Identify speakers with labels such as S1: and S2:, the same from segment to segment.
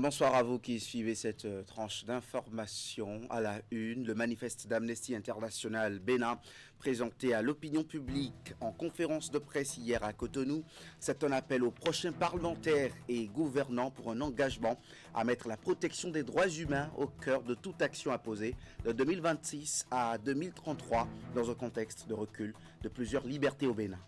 S1: Bonsoir à vous qui suivez cette tranche d'information. À la une, le manifeste d'Amnesty International Bénin, présenté à l'opinion publique en conférence de presse hier à Cotonou, c'est un appel aux prochains parlementaires et gouvernants pour un engagement à mettre la protection des droits humains au cœur de toute action à poser de 2026 à 2033 dans un contexte de recul de plusieurs libertés au Bénin.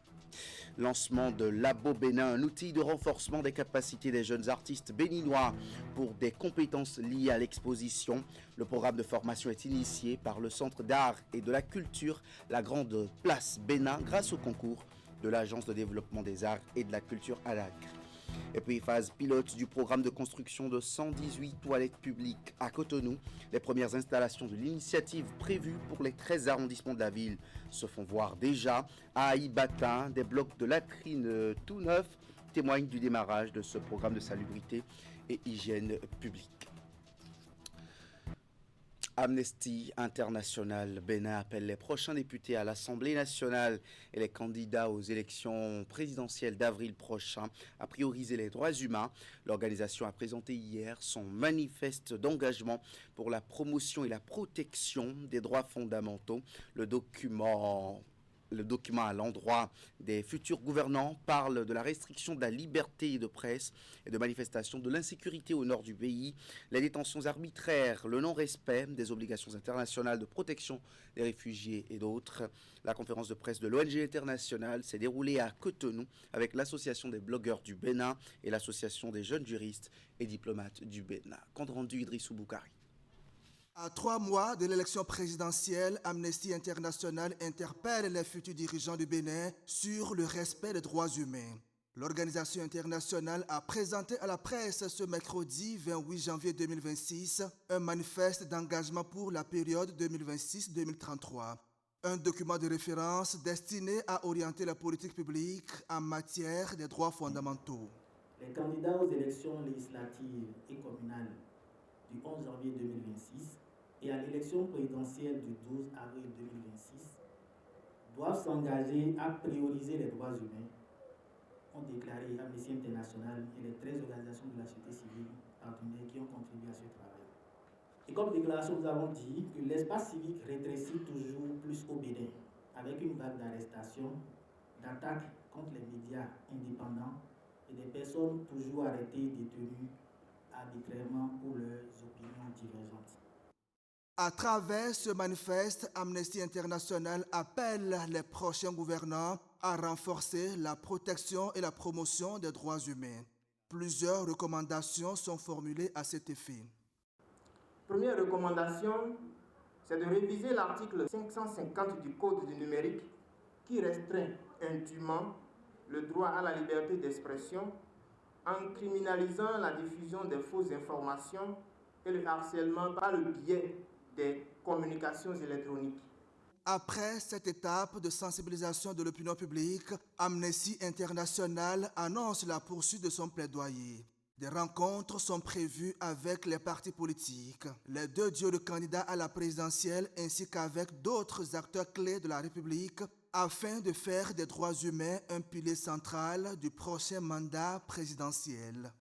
S1: Lancement de Labo Bénin, un outil de renforcement des capacités des jeunes artistes béninois pour des compétences liées à l'exposition. Le programme de formation est initié par le Centre d'art et de la culture La Grande Place Bénin grâce au concours de l'Agence de développement des arts et de la culture ALAC. Et puis, phase pilote du programme de construction de 118 toilettes publiques à Cotonou. Les premières installations de l'initiative prévues pour les 13 arrondissements de la ville se font voir déjà. À Aïbatin, des blocs de latrines tout neufs témoignent du démarrage de ce programme de salubrité et hygiène publique. Amnesty International Bénin appelle les prochains députés à l'Assemblée nationale et les candidats aux élections présidentielles d'avril prochain à prioriser les droits humains. L'organisation a présenté hier son manifeste d'engagement pour la promotion et la protection des droits fondamentaux. Le document à l'endroit des futurs gouvernants parle de la restriction de la liberté de presse et de manifestation, de l'insécurité au nord du pays, les détentions arbitraires, le non-respect des obligations internationales de protection des réfugiés et d'autres. La conférence de presse de l'ONG internationale s'est déroulée à Cotonou avec l'Association des blogueurs du Bénin et l'Association des jeunes juristes et diplomates du Bénin. Compte rendu Idrissou Boukari.
S2: À 3 mois de l'élection présidentielle, Amnesty International interpelle les futurs dirigeants du Bénin sur le respect des droits humains. L'organisation internationale a présenté à la presse ce mercredi 28 janvier 2026 un manifeste d'engagement pour la période 2026-2033. Un document de référence destiné à orienter la politique publique en matière des droits fondamentaux.
S3: Les candidats aux élections législatives et communales du 11 janvier 2026 et à l'élection présidentielle du 12 avril 2026 doivent s'engager à prioriser les droits humains, ont déclaré Amnesty International et les 13 organisations de la société civile partenaires qui ont contribué à ce travail. Et comme déclaration, nous avons dit que l'espace civique rétrécit toujours plus au Bénin, avec une vague d'arrestations, d'attaques contre les médias indépendants et des personnes toujours arrêtées et détenues arbitrairement pour leurs opinions divergentes.
S2: À travers ce manifeste, Amnesty International appelle les prochains gouvernants à renforcer la protection et la promotion des droits humains. Plusieurs recommandations sont formulées à cet effet.
S4: Première recommandation, c'est de réviser l'article 550 du Code du numérique qui restreint indûment le droit à la liberté d'expression en criminalisant la diffusion des fausses informations et le harcèlement par le biais des communications électroniques.
S2: Après cette étape de sensibilisation de l'opinion publique, Amnesty International annonce la poursuite de son plaidoyer. Des rencontres sont prévues avec les partis politiques, les 2 duos de candidats à la présidentielle ainsi qu'avec d'autres acteurs clés de la République afin de faire des droits humains un pilier central du prochain mandat présidentiel.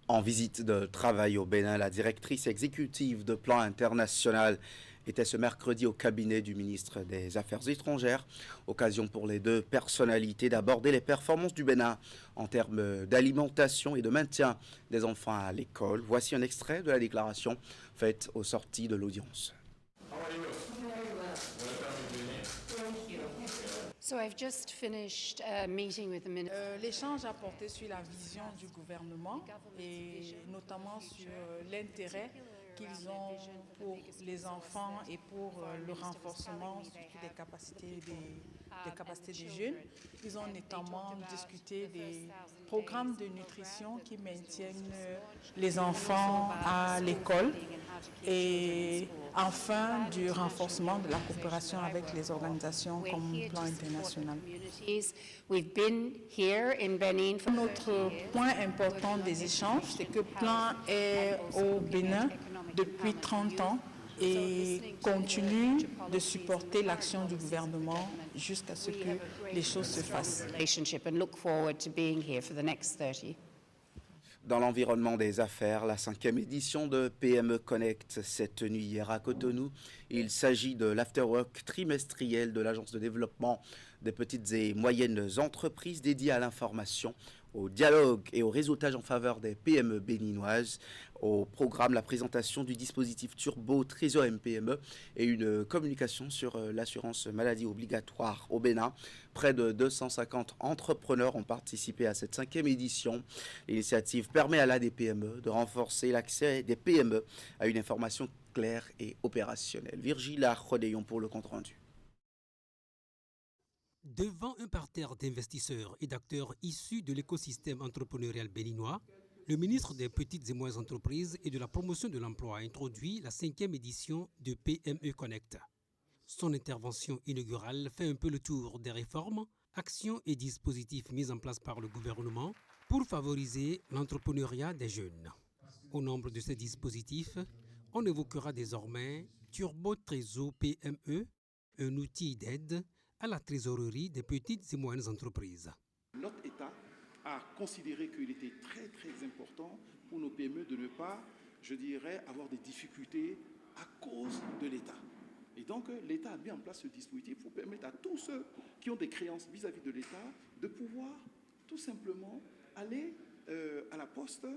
S1: En visite de travail au Bénin, la directrice exécutive de Plan International était ce mercredi au cabinet du ministre des Affaires étrangères. Occasion pour les 2 personnalités d'aborder les performances du Bénin en termes d'alimentation et de maintien des enfants à l'école. Voici un extrait de la déclaration faite aux sorties de l'audience.
S5: L'échange a porté sur la vision du gouvernement et notamment sur l'intérêt qu'ils ont pour les enfants et pour le renforcement surtout des capacités des jeunes. Ils ont notamment discuté des programmes de nutrition qui maintiennent les enfants à l'école et enfin du renforcement de la coopération avec les organisations comme Plan International. Notre point important des échanges, c'est que Plan est au Bénin depuis 30 ans et continue de supporter l'action du gouvernement jusqu'à ce que les choses se fassent.
S1: Dans l'environnement des affaires, la 5e édition de PME Connect s'est tenue hier à Cotonou. Il s'agit de l'afterwork trimestriel de l'Agence de développement des petites et moyennes entreprises dédiée à l'information, au dialogue et au réseautage en faveur des PME béninoises. Au programme, la présentation du dispositif Turbo Trésor MPME et une communication sur l'assurance maladie obligatoire au Bénin. Près de 250 entrepreneurs ont participé à cette 5e édition. L'initiative permet à l'ADPME de renforcer l'accès des PME à une information claire et opérationnelle. Virgile Rodéon pour le compte-rendu.
S6: Devant un parterre d'investisseurs et d'acteurs issus de l'écosystème entrepreneurial béninois, le ministre des Petites et Moyennes Entreprises et de la Promotion de l'Emploi a introduit la 5e édition de PME Connect. Son intervention inaugurale fait un peu le tour des réformes, actions et dispositifs mis en place par le gouvernement pour favoriser l'entrepreneuriat des jeunes. Au nombre de ces dispositifs, on évoquera désormais Turbo Trésor PME, un outil d'aide à la trésorerie des petites et moyennes entreprises.
S7: Notre État a considéré qu'il était très très important pour nos PME de ne pas, je dirais, avoir des difficultés à cause de l'État. Et donc l'État a mis en place ce dispositif pour permettre à tous ceux qui ont des créances vis-à-vis de l'État de pouvoir tout simplement aller à la poste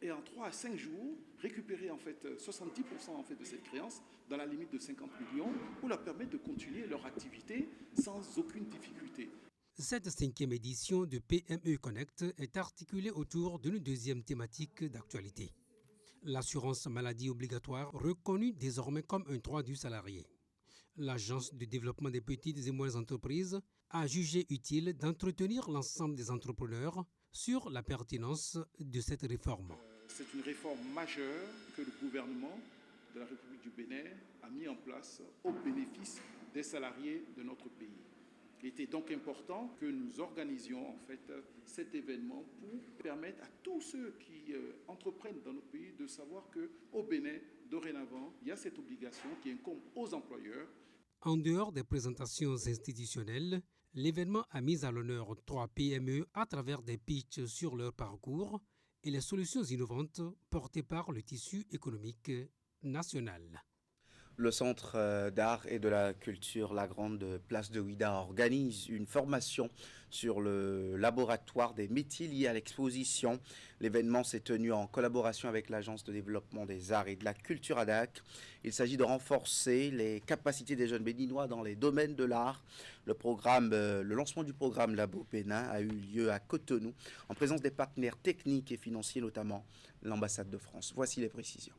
S7: et en 3 à 5 jours récupérer en fait 70% en fait de cette créance dans la limite de 50 millions pour leur permettre de continuer leur activité sans aucune difficulté.
S6: Cette 5e édition de PME Connect est articulée autour d'une deuxième thématique d'actualité. L'assurance maladie obligatoire reconnue désormais comme un droit du salarié. L'Agence de développement des petites et moyennes entreprises a jugé utile d'entretenir l'ensemble des entrepreneurs sur la pertinence de cette réforme.
S7: C'est une réforme majeure que le gouvernement de la République du Bénin a mis en place au bénéfice des salariés de notre pays. Il était donc important que nous organisions en fait cet événement pour permettre à tous ceux qui entreprennent dans notre pays de savoir qu'au Bénin, dorénavant, il y a cette obligation qui incombe aux employeurs.
S6: En dehors des présentations institutionnelles, l'événement a mis à l'honneur 3 PME à travers des pitchs sur leur parcours et les solutions innovantes portées par le tissu économique national.
S1: Le Centre d'art et de la culture La Grande Place de Ouidah organise une formation sur le laboratoire des métiers liés à l'exposition. L'événement s'est tenu en collaboration avec l'Agence de développement des arts et de la culture ADAC. Il s'agit de renforcer les capacités des jeunes béninois dans les domaines de l'art. Le lancement du programme Labo Bénin a eu lieu à Cotonou en présence des partenaires techniques et financiers, notamment l'ambassade de France. Voici les précisions.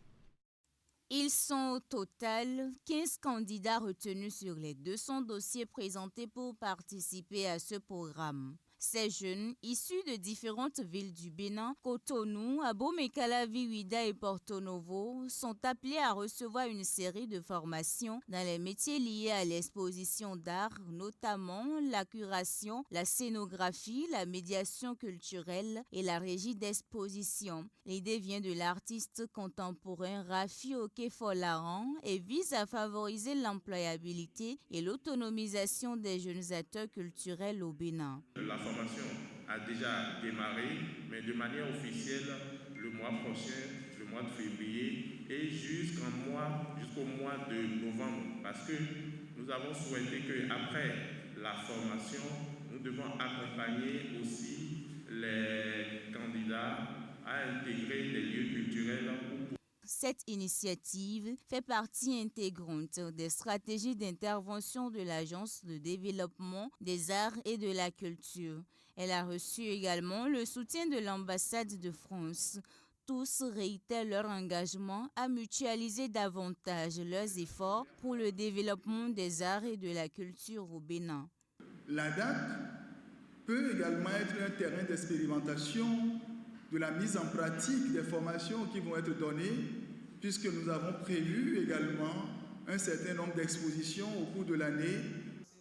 S8: Ils sont au total 15 candidats retenus sur les 200 dossiers présentés pour participer à ce programme. Ces jeunes, issus de différentes villes du Bénin, Cotonou, Abomey-Calavi, Ouidah et Porto Novo, sont appelés à recevoir une série de formations dans les métiers liés à l'exposition d'art, notamment la curation, la scénographie, la médiation culturelle et la régie d'exposition. L'idée vient de l'artiste contemporain Rafi Okefolaran et vise à favoriser l'employabilité et l'autonomisation des jeunes acteurs culturels au Bénin.
S9: La formation a déjà démarré, mais de manière officielle le mois prochain, le mois de février et jusqu'au mois de novembre, parce que nous avons souhaité qu'après la formation, nous devons accompagner aussi les candidats à intégrer des lieux culturels.
S8: Cette initiative fait partie intégrante des stratégies d'intervention de l'Agence de développement des arts et de la culture. Elle a reçu également le soutien de l'ambassade de France. Tous réitèrent leur engagement à mutualiser davantage leurs efforts pour le développement des arts et de la culture au Bénin.
S10: L'ADAC peut également être un terrain d'expérimentation de la mise en pratique des formations qui vont être données, puisque nous avons prévu également un certain nombre d'expositions au cours de l'année.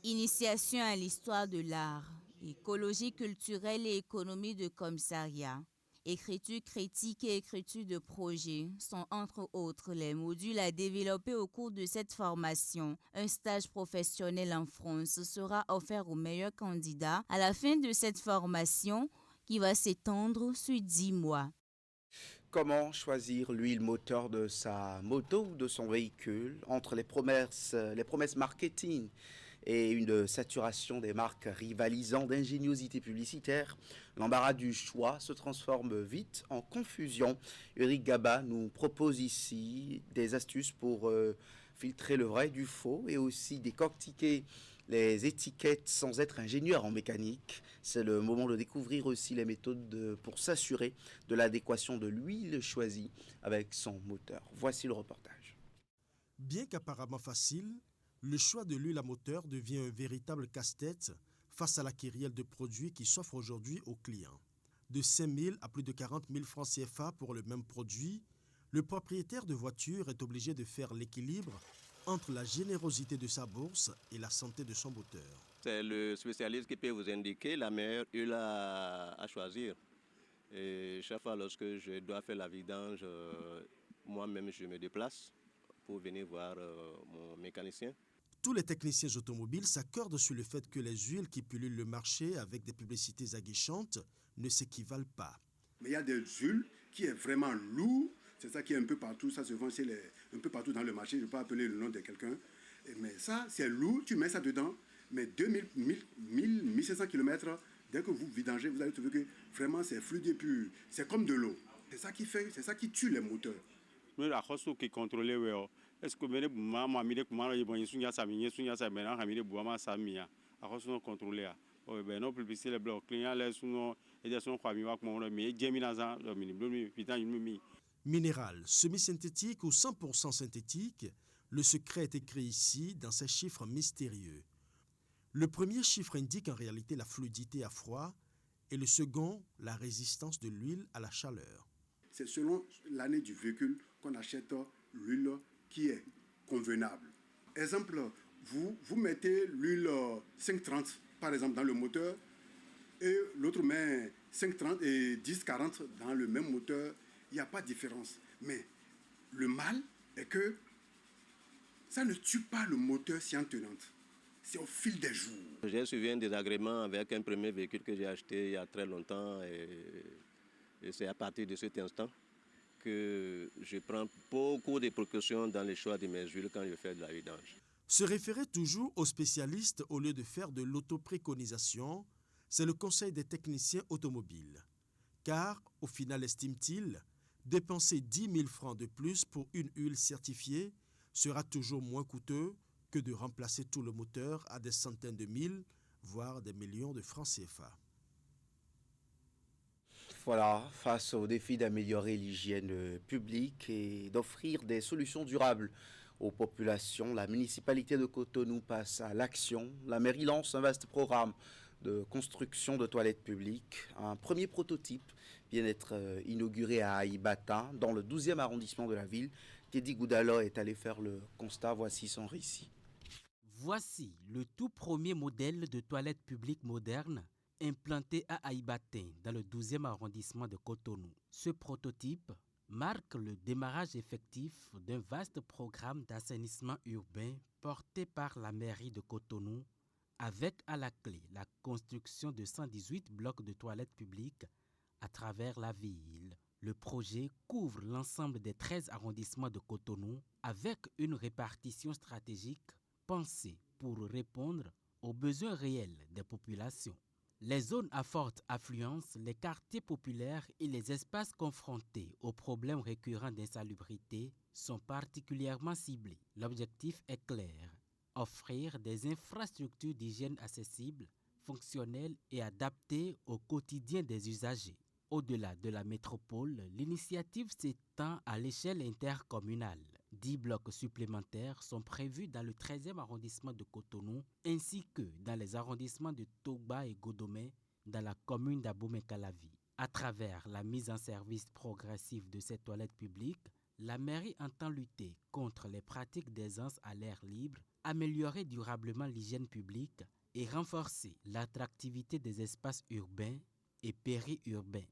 S8: Initiation à l'histoire de l'art, écologie culturelle et économie de commissariat, écriture critique et écriture de projet sont entre autres les modules à développer au cours de cette formation. Un stage professionnel en France sera offert aux meilleurs candidats à la fin de cette formation qui va s'étendre sur 10 mois.
S1: Comment choisir l'huile moteur de sa moto ou de son véhicule entre les promesses marketing et une saturation des marques rivalisant d'ingéniosité publicitaire? L'embarras du choix se transforme vite en confusion. Eric Gaba nous propose ici des astuces pour filtrer le vrai du faux et aussi décortiquer les étiquettes sans être ingénieur en mécanique. C'est le moment de découvrir aussi les méthodes pour s'assurer de l'adéquation de l'huile choisie avec son moteur. Voici le reportage.
S11: Bien qu'apparemment facile, le choix de l'huile à moteur devient un véritable casse-tête face à la kyrielle de produits qui s'offre aujourd'hui aux clients. De 5 000 à plus de 40 000 francs CFA pour le même produit, le propriétaire de voiture est obligé de faire l'équilibre entre la générosité de sa bourse et la santé de son moteur.
S12: C'est le spécialiste qui peut vous indiquer la meilleure huile à choisir. Et chaque fois lorsque je dois faire la vidange, moi-même je me déplace pour venir voir mon mécanicien.
S11: Tous les techniciens automobiles s'accordent sur le fait que les huiles qui pullulent le marché avec des publicités aguichantes ne s'équivalent pas.
S13: Mais il y a des huiles qui est vraiment lourd. C'est ça qui est un peu partout, ça se vend un peu partout dans le marché, je ne peux pas appeler le nom de quelqu'un. Mais ça, c'est lourd, tu mets ça dedans, mais 2000, 1000, 1500 km, dès que vous vidangez, vous allez trouver que vraiment c'est fluide et puis c'est comme de l'eau. C'est ça qui fait, c'est ça qui tue les moteurs.
S14: Est-ce que vous maman mire comment il bon sunya sa migne sunya sa mena hamire buama sa mia a koso contrôler o ben non publicité les blocs clients les suno et des son kwami wa mo mais jemina za do mini blomi pitan mi.
S11: Minéral, semi-synthétique ou 100% synthétique, le secret est écrit ici dans ces chiffres mystérieux. Le premier chiffre indique en réalité la fluidité à froid et le second, la résistance de l'huile à la chaleur.
S13: C'est selon l'année du véhicule qu'on achète l'huile qui est convenable. Exemple, vous mettez l'huile 530 par exemple dans le moteur et l'autre met 530 et 1040 dans le même moteur. Il n'y a pas de différence. Mais le mal est que ça ne tue pas le moteur si en tenante. C'est au fil des jours.
S12: J'ai suivi un désagrément avec un premier véhicule que j'ai acheté il y a très longtemps et c'est à partir de cet instant que je prends beaucoup de précautions dans les choix de mes huiles quand je fais de la vidange.
S11: Se référer toujours aux spécialistes au lieu de faire de l'autopréconisation, c'est le conseil des techniciens automobiles. Car, au final, estime-t-il, dépenser 10 000 francs de plus pour une huile certifiée sera toujours moins coûteux que de remplacer tout le moteur à des centaines de mille, voire des millions de francs CFA.
S1: Voilà, face au défi d'améliorer l'hygiène publique et d'offrir des solutions durables aux populations, la municipalité de Cotonou passe à l'action. La mairie lance un vaste programme de construction de toilettes publiques. Un premier prototype vient d'être inauguré à Aïbata, dans le 12e arrondissement de la ville. Teddy Goudalo est allé faire le constat. Voici son récit.
S15: Voici le tout premier modèle de toilette publique moderne implanté à Aïbatin, dans le 12e arrondissement de Cotonou. Ce prototype marque le démarrage effectif d'un vaste programme d'assainissement urbain porté par la mairie de Cotonou, avec à la clé la construction de 118 blocs de toilettes publiques à travers la ville. Le projet couvre l'ensemble des 13 arrondissements de Cotonou avec une répartition stratégique pensée pour répondre aux besoins réels des populations. Les zones à forte affluence, les quartiers populaires et les espaces confrontés aux problèmes récurrents d'insalubrité sont particulièrement ciblés. L'objectif est clair, offrir des infrastructures d'hygiène accessibles, fonctionnelles et adaptées au quotidien des usagers. Au-delà de la métropole, l'initiative s'étend à l'échelle intercommunale. 10 blocs supplémentaires sont prévus dans le 13e arrondissement de Cotonou ainsi que dans les arrondissements de Togba et Godomé dans la commune d'Abomey-Calavi. À travers la mise en service progressive de ces toilettes publiques, la mairie entend lutter contre les pratiques d'aisance à l'air libre, améliorer durablement l'hygiène publique et renforcer l'attractivité des espaces urbains et périurbains.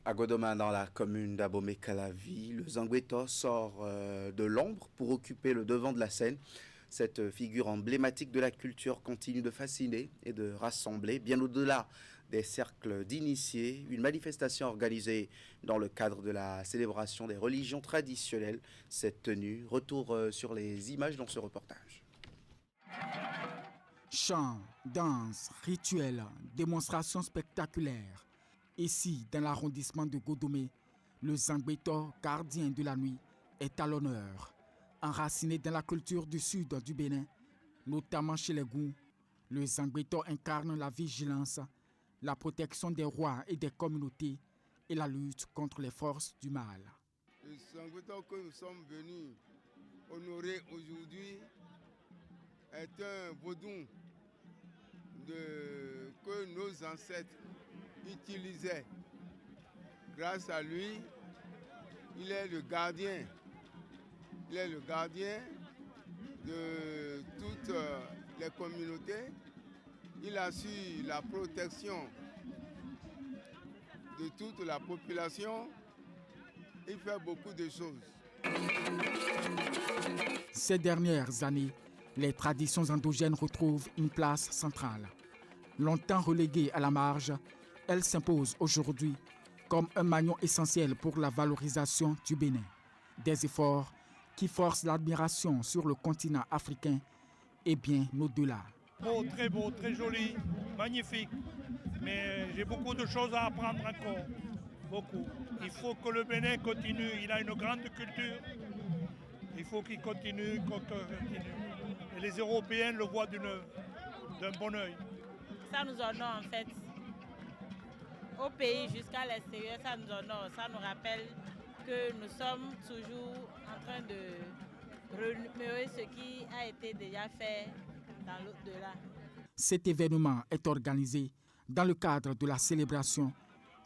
S1: À Godoma, dans la commune d'Abomey-Calavi, le Zangweto sort de l'ombre pour occuper le devant de la scène. Cette figure emblématique de la culture continue de fasciner et de rassembler, bien au-delà des cercles d'initiés, une manifestation organisée dans le cadre de la célébration des religions traditionnelles s'est tenue. Retour sur les images dans ce reportage.
S16: Chants, danses, rituels, démonstrations spectaculaires. Ici, dans l'arrondissement de Godomé, le Zangbeto, gardien de la nuit, est à l'honneur. Enraciné dans la culture du sud du Bénin, notamment chez les Gous, le Zangbeto incarne la vigilance, la protection des rois et des communautés et la lutte contre les forces du mal.
S17: Le Zangbeto que nous sommes venus honorer aujourd'hui est un vaudou que nos ancêtres utilisaient. Grâce à lui, il est le gardien. Il est le gardien de toutes les communautés. Il assure la protection de toute la population. Il fait beaucoup de choses.
S16: Ces dernières années, les traditions endogènes retrouvent une place centrale. Longtemps reléguées à la marge, elles s'imposent aujourd'hui comme un maillon essentiel pour la valorisation du Bénin. Des efforts qui forcent l'admiration sur le continent africain et bien au-delà.
S18: Beau, très joli, magnifique. Mais j'ai beaucoup de choses à apprendre encore. Beaucoup. Il faut que le Bénin continue. Il a une grande culture. Il faut qu'il continue. Et les Européens le voient d'un bon œil.
S19: Ça nous honore en fait. Au pays jusqu'à l'extérieur, ça nous honore. Ça nous rappelle que nous sommes toujours en train de remémorer ce qui a été déjà fait dans l'au-delà.
S16: Cet événement est organisé dans le cadre de la célébration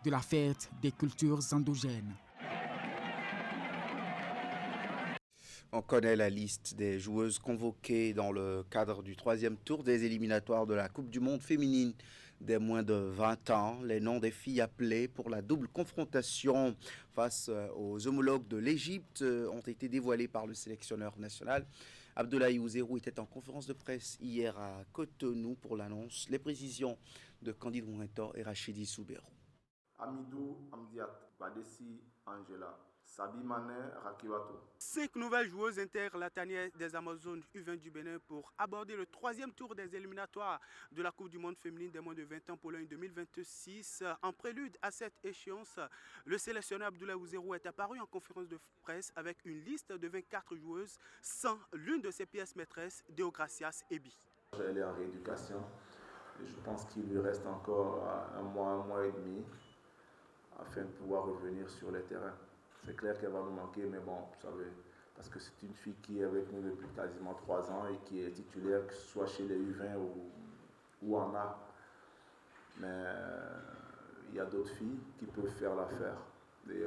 S16: de la fête des cultures endogènes.
S1: On connaît la liste des joueuses convoquées dans le cadre du 3e tour des éliminatoires de la Coupe du Monde féminine des moins de 20 ans. Les noms des filles appelées pour la double confrontation face aux homologues de l'Égypte ont été dévoilés par le sélectionneur national. Abdoulaye Ouzérou était en conférence de presse hier à Cotonou pour l'annonce. Les précisions de Candide Mouintor et Rachidi Soubero.
S20: Amidou Amdiat, Badessi Angela, Sabi Mané Rakiwato.
S21: 5 nouvelles joueuses interlataniennes des Amazones U20 du Bénin pour aborder le 3e tour des éliminatoires de la Coupe du Monde féminine des moins de 20 ans Pologne 2026. En prélude à cette échéance, le sélectionneur Abdoulaye Ouzérou est apparu en conférence de presse avec une liste de 24 joueuses sans l'une de ses pièces maîtresses, Deogracias Ebi.
S20: Elle est en rééducation et je pense qu'il lui reste encore un mois et demi afin de pouvoir revenir sur les terrains. C'est clair qu'elle va nous manquer, mais bon, vous savez, parce que c'est une fille qui est avec nous depuis quasiment 3 ans et qui est titulaire, que ce soit chez les U20 ou en A. Mais il y a d'autres filles qui peuvent faire l'affaire et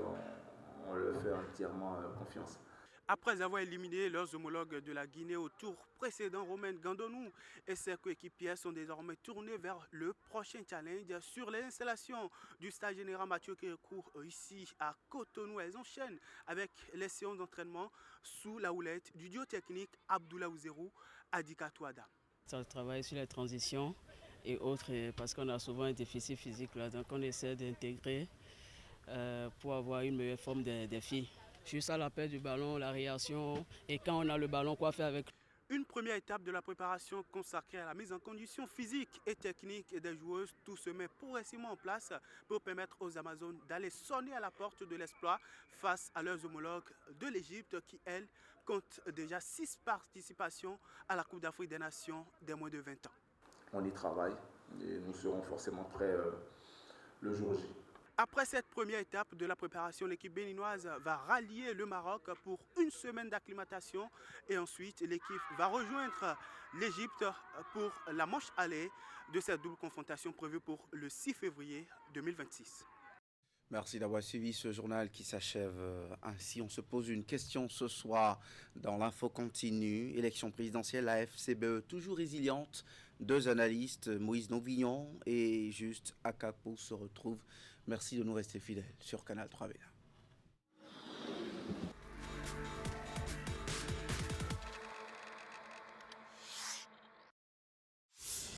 S20: on leur fait entièrement confiance.
S21: Après avoir éliminé leurs homologues de la Guinée au tour précédent, Romain Gandonou et ses coéquipiers sont désormais tournés vers le prochain challenge sur les installations du stade général Mathieu Kérékou ici à Cotonou. Elles enchaînent avec les séances d'entraînement sous la houlette du duo technique Abdoulaye Ouzérou, Adika Touada.
S22: Ça travaille sur les transitions et autres parce qu'on a souvent un déficit physique là, donc on essaie d'intégrer pour avoir une meilleure forme des filles. Juste à la perte du ballon, la réaction et quand on a le ballon, quoi faire avec.
S21: Une première étape de la préparation consacrée à la mise en condition physique et technique des joueuses. Tout se met progressivement en place pour permettre aux Amazones d'aller sonner à la porte de l'exploit face à leurs homologues de l'Égypte qui, elles, comptent déjà 6 participations à la Coupe d'Afrique des Nations des moins de 20 ans.
S20: On y travaille et nous serons forcément prêts le jour J.
S21: Après cette première étape de la préparation, l'équipe béninoise va rallier le Maroc pour une semaine d'acclimatation et ensuite l'équipe va rejoindre l'Égypte pour la manche aller de cette double confrontation prévue pour le 6 février 2026.
S1: Merci d'avoir suivi ce journal qui s'achève ainsi. On se pose une question ce soir dans l'info continue. Élection présidentielle, la FCBE toujours résiliente. 2 analystes, Moïse Novignon et Juste Akapo se retrouvent. Merci de nous rester fidèles sur Canal 3B.